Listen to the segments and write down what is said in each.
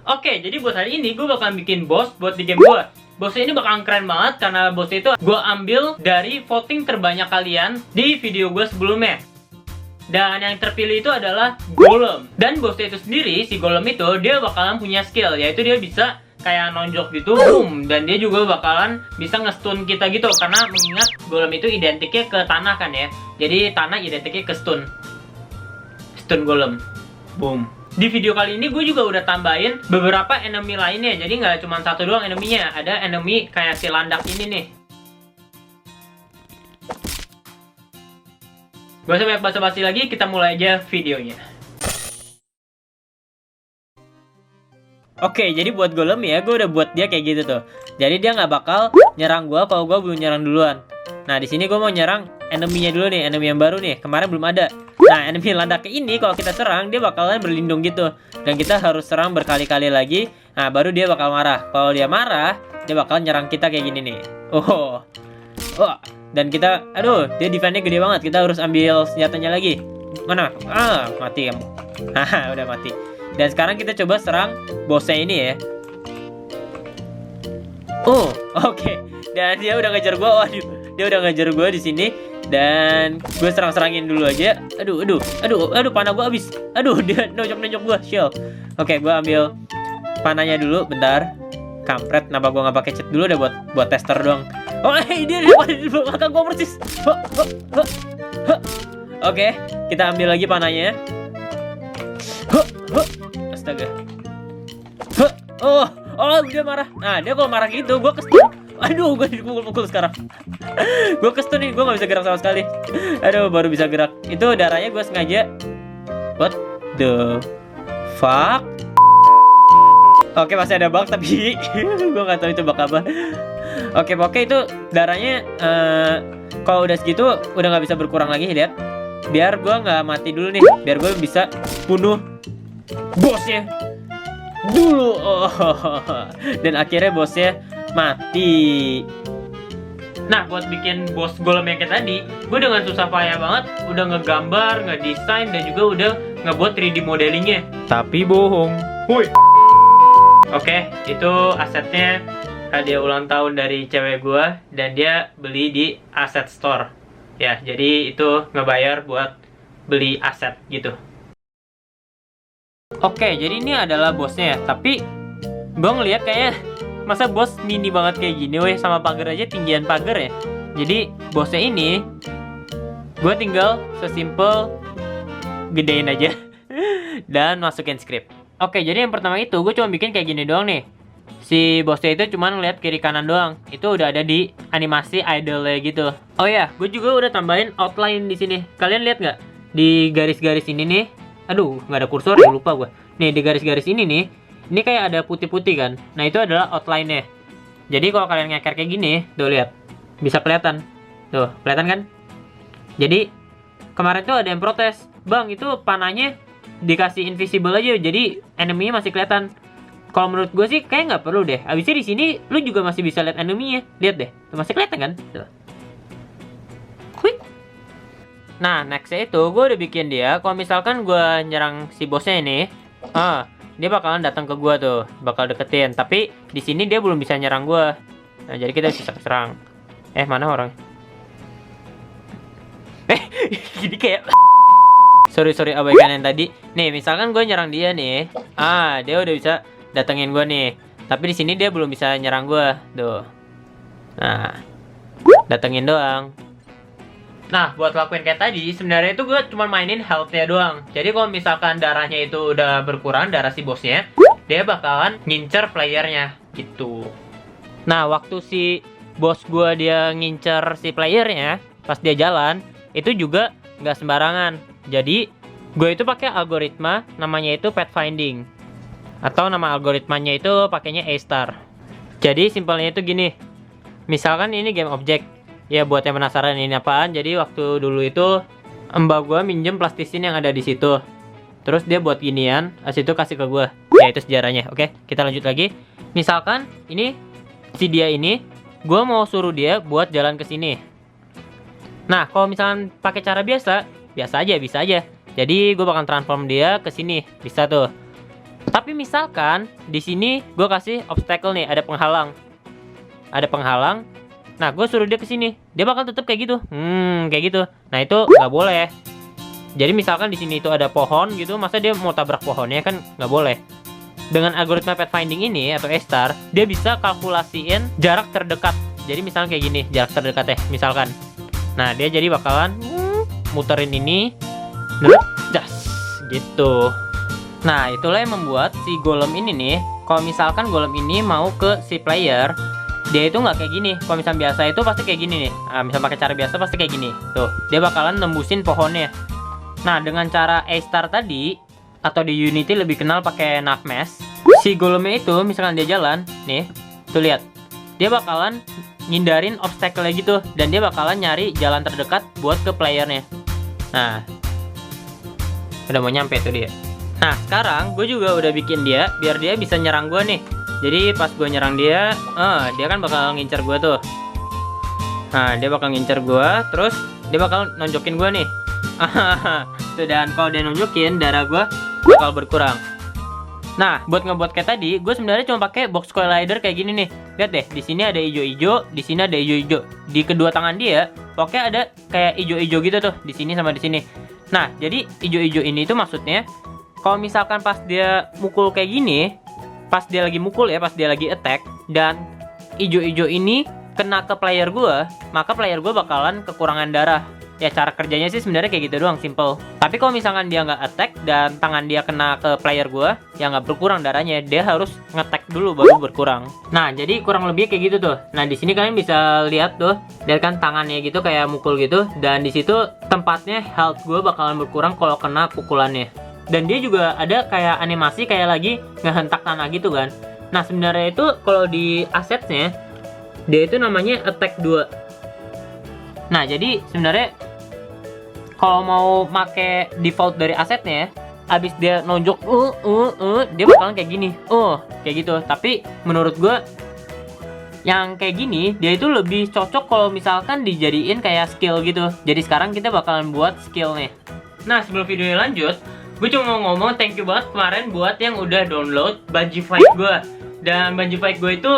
Oke, jadi buat hari ini gue bakalan bikin boss buat di game gue. Bosnya ini bakalan keren banget karena bosnya itu gue ambil dari voting terbanyak kalian di video gue sebelumnya. Dan yang terpilih itu adalah Golem. Dan bosnya itu sendiri, si Golem itu dia bakalan punya skill, yaitu dia bisa kayak nonjok gitu, boom. Dan dia juga bakalan bisa nge-stun kita gitu, karena mengingat Golem itu identiknya ke tanah kan ya. Jadi tanah identiknya ke stun. Stun Golem, boom. Di video kali ini gue juga udah tambahin beberapa enemy lainnya. Jadi nggak cuma satu doang enemy-nya. Ada enemy kayak si landak ini nih. Gak usah banyak basa-basi lagi, kita mulai aja videonya. Oke, jadi buat Golem ya, gue udah buat dia kayak gitu tuh. Jadi dia nggak bakal nyerang gue kalau gue belum nyerang duluan. Nah, di sini gue mau nyerang enemy-nya dulu nih, enemy yang baru nih. Kemarin belum ada. Nah, enemy landak ini kalau kita serang, dia bakalan berlindung gitu. Dan kita harus serang berkali-kali lagi. Nah, baru dia bakal marah. Kalau dia marah, dia bakal nyerang kita kayak gini nih. Oh. Dan kita, aduh, dia defense-nya gede banget. Kita harus ambil senjatanya lagi. Mana? Mati kamu. Haha, udah mati. Dan sekarang kita coba serang bosnya ini ya. Oke. Dan dia udah ngejar gua. Waduh, dia udah ngejar gua di sini. Dan gue serang-serangin dulu aja. Aduh, panah gua habis. Aduh, dia nonjok gua, shield. Oke, gua ambil panahnya dulu, bentar. Kampret, kenapa gua nggak pakai cheat dulu deh buat tester doang. Dia di belakang gua persis. Oke, kita ambil lagi panahnya. Astaga. Dia marah. Nah, dia kalau marah gitu, gua kestun. Aduh, gue dipukul sekarang. Gue kestun nih, gue nggak bisa gerak sama sekali. Aduh, baru bisa gerak. Itu darahnya gue sengaja. What the fuck? Oke, masih ada bug tapi gue nggak tahu itu bug apa. Oke, itu darahnya kalau udah segitu udah nggak bisa berkurang lagi, lihat. Biar gue nggak mati dulu nih, biar gue bisa bunuh bosnya dulu. Dan akhirnya bosnya mati. Nah, buat bikin bos golem yang kayak tadi, gue dengan susah payah banget udah ngegambar, ngedesain, dan juga udah ngebuat 3D modelingnya. Tapi bohong. Woi. Oke, itu asetnya hadiah ulang tahun dari cewek gue, dan dia beli di Asset Store. Ya, jadi itu ngebayar buat beli aset gitu. Oke, jadi ini adalah bosnya ya. Tapi gue ngeliat kayaknya masa bos mini banget kayak gini weh, sama pagar aja tinggian pagar ya. Jadi bosnya ini gue tinggal sesimpel gedein aja dan masukin script. Oke, jadi yang pertama itu gue cuma bikin kayak gini doang nih. Si bosnya itu cuma ngeliat kiri kanan doang. Itu udah ada di animasi idolnya gitu. Oh ya, gue juga udah tambahin outline di sini. Kalian lihat nggak? Di garis-garis ini nih. Aduh, nggak ada kursor ya, lupa gue. Nih, di garis-garis ini nih. Ini kayak ada putih-putih kan. Nah, itu adalah outline-nya. Jadi kalau kalian ngeker kayak gini, tuh lihat. Bisa kelihatan. Tuh, kelihatan kan? Jadi kemarin tuh ada yang protes, "Bang, itu panahnya dikasih invisible aja, jadi enemy-nya masih kelihatan." Kalau menurut gue sih kayak nggak perlu deh. Abisnya di sini lu juga masih bisa lihat enemy-nya. Lihat deh, tuh masih kelihatan kan? Tuh. Quick. Nah, next-nya itu gue udah bikin dia. Kalau misalkan gue nyerang si bosnya ini, dia bakalan datang ke gua tuh, bakal deketin. Tapi di sini dia belum bisa nyerang gua. Nah, jadi kita bisa serang. Mana orang? Jadi kayak sorry abaikan yang tadi. Nih, misalkan gua nyerang dia nih. Dia udah bisa datengin gua nih. Tapi di sini dia belum bisa nyerang gua. Tuh. Nah, datengin doang. Nah, buat lakuin kayak tadi, sebenarnya itu gue cuma mainin health-nya doang. Jadi kalau misalkan darahnya itu udah berkurang, darah si bosnya, dia bakalan ngincer playernya, gitu. Nah, waktu si bos gue dia ngincer si playernya, pas dia jalan, itu juga nggak sembarangan. Jadi, gue itu pakai algoritma, namanya itu pathfinding. Atau nama algoritmanya itu pakainya A-star. Jadi, simpelnya itu gini. Misalkan ini game object. Ya, buat yang penasaran ini apaan, jadi waktu dulu itu mbak gua minjem plastisin yang ada di situ. Terus dia buat ginian, habis itu kasih ke gua. Ya, itu sejarahnya. Oke, kita lanjut lagi. Misalkan ini si dia ini, gua mau suruh dia buat jalan ke sini. Nah, kalau misalkan pakai cara biasa aja, bisa aja. Jadi gua bakal transform dia ke sini, bisa tuh. Tapi misalkan di sini gue kasih obstacle nih, ada penghalang. Nah, gue suruh dia ke sini, dia bakal tetap kayak gitu. Kayak gitu. Nah, itu nggak boleh. Jadi misalkan di sini itu ada pohon gitu, masa dia mau tabrak pohonnya, kan nggak boleh. Dengan algoritma pathfinding ini atau A-Star, dia bisa kalkulasiin jarak terdekat. Jadi misalkan kayak gini, jarak terdekat ya, misalkan. Nah, dia jadi bakalan muterin ini, das, gitu. Nah, itulah yang membuat si golem ini nih, kalau misalkan golem ini mau ke si player, dia itu nggak kayak gini. Kalau misalnya biasa itu pasti kayak gini nih. Nah, misal pakai cara biasa pasti kayak gini. Tuh, dia bakalan nembusin pohonnya. Nah, dengan cara A-Star tadi, atau di Unity lebih kenal pakai Navmesh, si golemnya itu misalkan dia jalan nih, tuh lihat, dia bakalan ngindarin obstacle gitu, dan dia bakalan nyari jalan terdekat buat ke playernya. Nah, udah mau nyampe tuh dia. Nah, sekarang gue juga udah bikin dia biar dia bisa nyerang gue nih. Jadi pas gue nyerang dia, dia kan bakal ngincer gue tuh. Nah, dia bakal ngincer gue, terus dia bakal nonjokin gue nih. Tuh, dan kalau dia nunjukin, darah gue bakal berkurang. Nah, buat ngebuat kayak tadi, gue sebenarnya cuma pakai box collider kayak gini nih. Lihat deh, di sini ada hijau-hijau, di sini ada hijau-hijau. Di kedua tangan dia, pokoknya ada kayak hijau-hijau gitu tuh, di sini sama di sini. Nah, jadi hijau-hijau ini tuh maksudnya, kalau misalkan pas dia mukul kayak gini, pas dia lagi mukul ya, pas dia lagi attack, dan hijau-hijau ini kena ke player gue, maka player gue bakalan kekurangan darah. Ya, cara kerjanya sih sebenarnya kayak gitu doang, simple. Tapi kalau misalkan dia nggak attack dan tangan dia kena ke player gue, ya nggak berkurang darahnya, dia harus nge-attack dulu baru berkurang. Nah, jadi kurang lebih kayak gitu tuh. Nah, di sini kalian bisa lihat tuh, lihat kan tangannya gitu kayak mukul gitu, dan di situ tempatnya health gue bakalan berkurang kalau kena pukulannya. Dan dia juga ada kayak animasi kayak lagi ngehentak tanah gitu kan. Nah, sebenarnya itu kalau di asetnya, dia itu namanya attack 2. Nah, jadi sebenarnya kalau mau make default dari asetnya, abis dia nonjok dia bakalan kayak gini. Kayak gitu. Tapi menurut gue yang kayak gini, dia itu lebih cocok kalau misalkan dijadiin kayak skill gitu. Jadi sekarang kita bakalan buat skillnya. Nah, sebelum videonya lanjut, gue cuma mau ngomong thank you banget kemarin buat yang udah download Bungie Fight gue. Dan Bungie Fight gue itu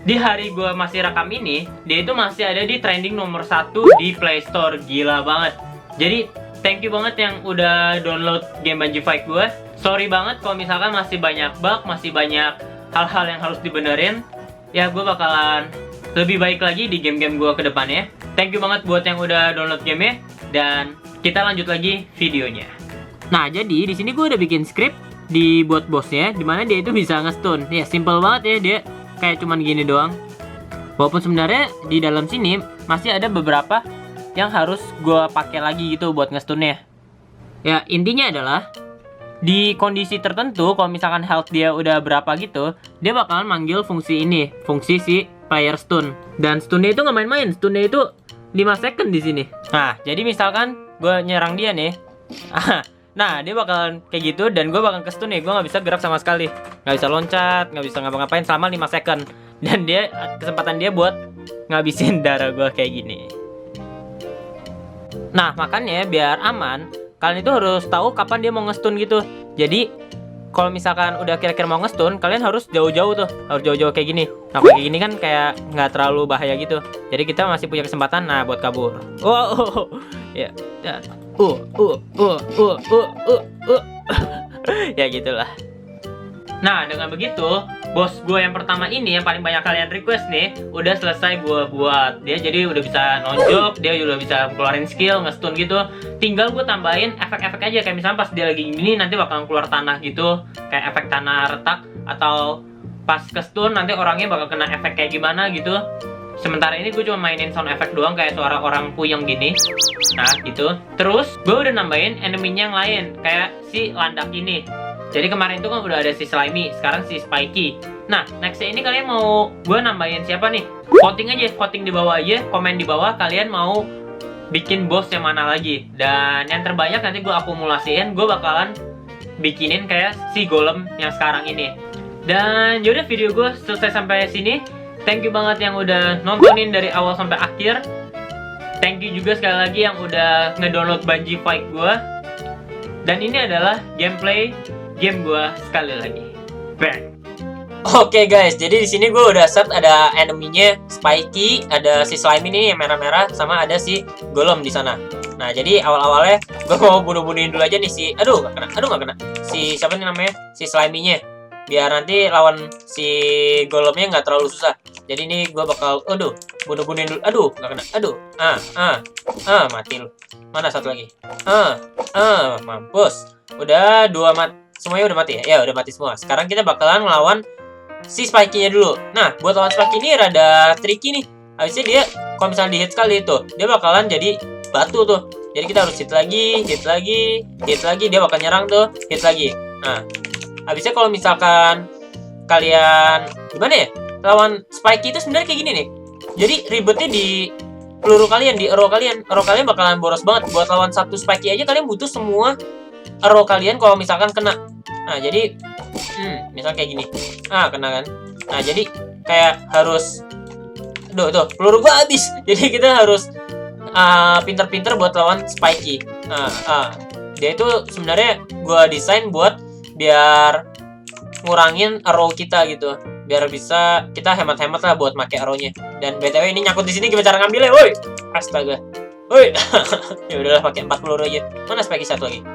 di hari gue masih rekam ini, dia itu masih ada di trending nomor 1 di Play Store. Gila banget. Jadi thank you banget yang udah download game Bungie Fight gue. Sorry banget kalau misalkan masih banyak bug, masih banyak hal-hal yang harus dibenerin. Ya, gue bakalan lebih baik lagi di game-game gue ke depannya. Thank you banget buat yang udah download gamenya. Dan kita lanjut lagi videonya. Nah, jadi di sini gue udah bikin script di buat bosnya, dimana dia itu bisa nge-stun. Ya, simple banget ya, dia kayak cuman gini doang. Walaupun sebenarnya di dalam sini masih ada beberapa yang harus gue pakai lagi gitu buat nge-stunnya. Ya, intinya adalah di kondisi tertentu, kalau misalkan health dia udah berapa gitu, dia bakalan manggil fungsi ini, fungsi si player stun. Dan stunnya itu nggak main-main, stunnya itu 5 second di sini. Nah, jadi misalkan gue nyerang dia nih, nah dia bakalan kayak gitu, dan gue bakal ke stun nih. Gue nggak bisa gerak sama sekali, nggak bisa loncat, nggak bisa ngapa-ngapain selama 5 second. Dan dia, kesempatan dia buat ngabisin darah gue kayak gini. Nah, makanya biar aman, kalian itu harus tahu kapan dia mau nge-stun gitu. Jadi kalau misalkan udah kira-kira mau nge-stun, kalian harus jauh-jauh tuh, harus jauh-jauh kayak gini. Nah, kayak gini kan kayak nggak terlalu bahaya gitu. Jadi kita masih punya kesempatan, nah, buat kabur. Ya, ya gitulah. Nah, dengan begitu, bos gue yang pertama ini, yang paling banyak kalian request nih, udah selesai gue buat. Dia jadi udah bisa nonjok, dia udah bisa keluarin skill, nge-stun gitu. Tinggal gue tambahin efek-efek aja, kayak misalnya pas dia lagi gini, nanti bakal keluar tanah gitu, kayak efek tanah retak. Atau pas ke-stun, nanti orangnya bakal kena efek kayak gimana gitu. Sementara ini gue cuma mainin sound effect doang, kayak suara orang puyeng gini. Nah, gitu. Terus, gue udah nambahin enemy-nya yang lain, kayak si landak ini. Jadi kemarin itu kan udah ada si Slimy, sekarang si Spiky. Nah, nextnya ini kalian mau gue nambahin siapa nih? Voting aja, voting di bawah aja, komen di bawah kalian mau bikin boss yang mana lagi. Dan yang terbanyak nanti gue akumulasiin, gue bakalan bikinin kayak si golem yang sekarang ini. Dan yaudah, video gue selesai sampai sini. Thank you banget yang udah nontonin dari awal sampai akhir. Thank you juga sekali lagi yang udah ngedownload Bungie Fight gue. Dan ini adalah gameplay game gue sekali lagi. Bang. Oke guys, jadi di sini gue udah set ada enemy-nya Spiky, ada si slime ini yang merah-merah, sama ada si Golem di sana. Nah, jadi awal-awalnya gue mau bunuh-bunuhin dulu aja nih si, aduh nggak kena, si siapa nih namanya, si slime-nya, biar nanti lawan si Golemnya nggak terlalu susah. Jadi ini gue bakal, aduh, bunuh-bunuhin dulu, aduh nggak kena, aduh, mati lu. Mana satu lagi? Mampus. Udah semuanya udah mati ya? Ya udah mati semua. Sekarang kita bakalan ngelawan si Spiky-nya dulu. Nah, buat lawan Spiky ini rada tricky nih. Habisnya dia, kalau misalnya di hit sekali tuh, dia bakalan jadi batu tuh. Jadi kita harus hit lagi, dia bakal nyerang tuh, hit lagi. Nah, habisnya kalau misalkan kalian gimana ya? Lawan Spiky itu sebenarnya kayak gini nih. Jadi ribetnya di peluru kalian, di arrow kalian. Arrow kalian bakalan boros banget. Buat lawan satu Spiky aja kalian butuh semua arrow kalian kalau misalkan kena. Nah, jadi misal kayak gini. Kena kan? Nah, jadi kayak harus tuh, peluru gua habis. Jadi kita harus pinter-pinter buat lawan Spiky. Dia itu sebenarnya gua desain buat biar ngurangin arrow kita gitu. Biar bisa kita hemat-hemat lah buat pakai arrow-nya. Dan BTW ini nyangkut di sini gimana cara ngambilnya, woi? Astaga. Woi. Ya udahlah pakai 4 peluru aja. Mana Spiky satu lagi?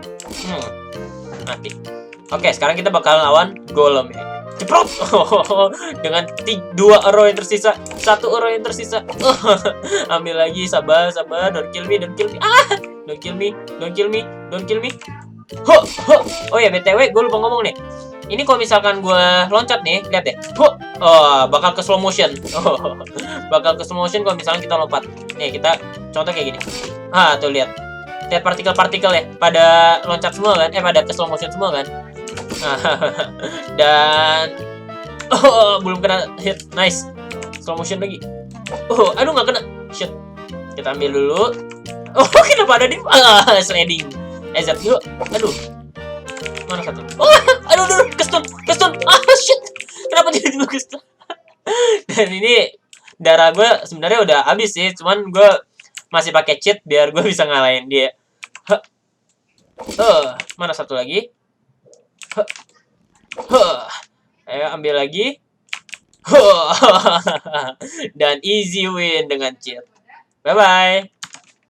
Mati. Oke, sekarang kita bakal lawan Golem ya. Ceprot. Dengan 2 arrow yang tersisa, 1 arrow yang tersisa. Ambil lagi, sabar. Don't kill me. Don't kill me. Oh ya, BTW gue lupa ngomong nih. Ini kalau misalkan gue loncat nih, lihat deh. Bakal ke slow motion. Bakal ke slow motion kalau misalkan kita lompat. Nih, kita contoh kayak gini. Tuh lihat. Lihat partikel-partikel ya, pada loncat semua kan? Pada ke slow motion semua kan? Dan belum kena hit. Nice. Slow motion lagi. Aduh nggak kena. Shit. Kita ambil dulu. Kenapa ada di sliding? Zap yuk. Aduh. Mana satu? Aduh, kestun. Shit. Kenapa jadi dulu kestun? Dan ini darah gue sebenarnya udah habis sih, cuman gue masih pakai cheat biar gue bisa ngalahin dia. Mana satu lagi? Ayo ambil lagi. Dan easy win dengan cheat. Bye bye.